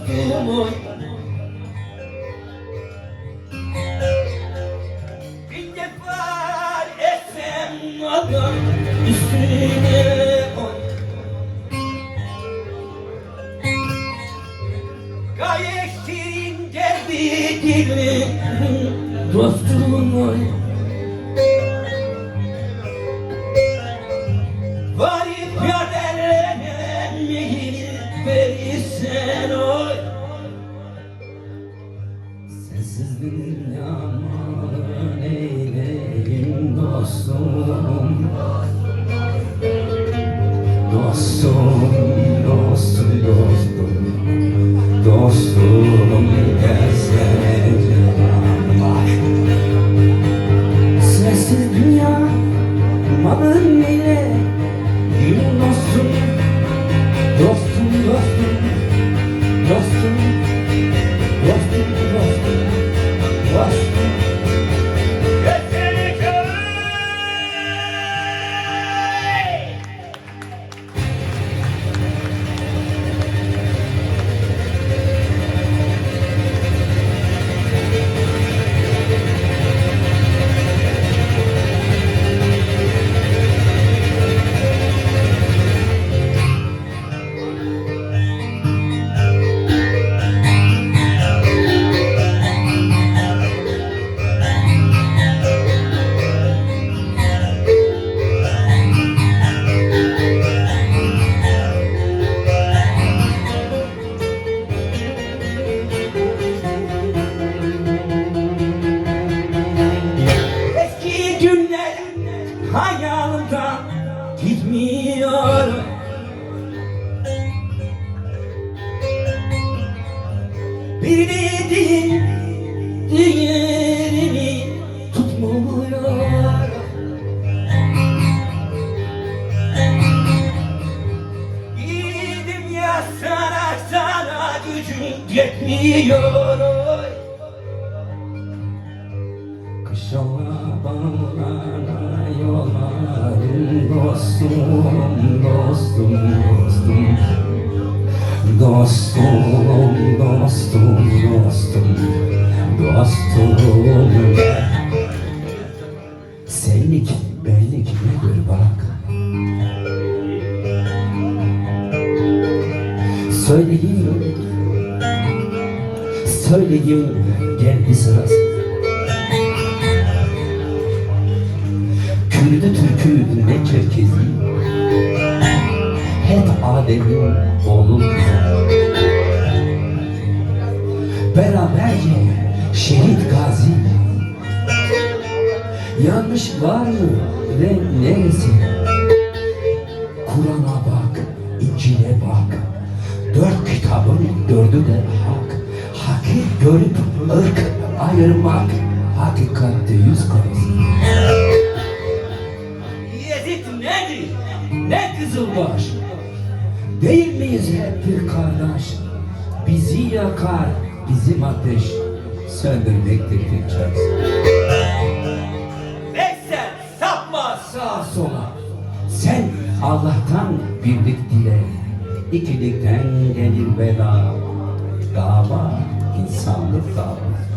dostum oy. Bir defa etsem adam üstüne oy. Gayet şirin geldi dili dostum oy. Varıp yaderlenmeyi verirsen oy. Sensiz dünyaman eyleyim dostum. Dostum, dostum, dostum. Dostum gelsene yanıma. Sensiz dünya malın ile yine dostum. Dostum, dostum, dostum, dostum, dostum, dostum. Hayalimden gitmiyor. Bir dediğin diğerini tutmuyor. Gidim ya sana gücüm yetmiyor. Kışala bağlana yollarım dostum, dostum, dostum. Dostum, dostum, dostum, dostum. Senlik benlik nedir bak. Söyleyeyim geldi sırası. Kürdü Türk'ü ne Çerkezi, hep Adem'in oğlu kızı. Beraberce şehit gazi. Yanlış var mı ve neresi? Kur'an'a bak, İncil'e bak. 4 kitabın 4'ü de hak. Hakir görüp ırk ayırmak hakikatte yüz karası. Nedir? Ne Kızılbaş? Değil miyiz hep bir kardeş? Bizi yakar bizim ateş, söndürmektir tek çaresi. Veysel sapma sağa sola. Sen Allah'tan birlik dile. İkilikten gelir bela. Dava insanlık davası.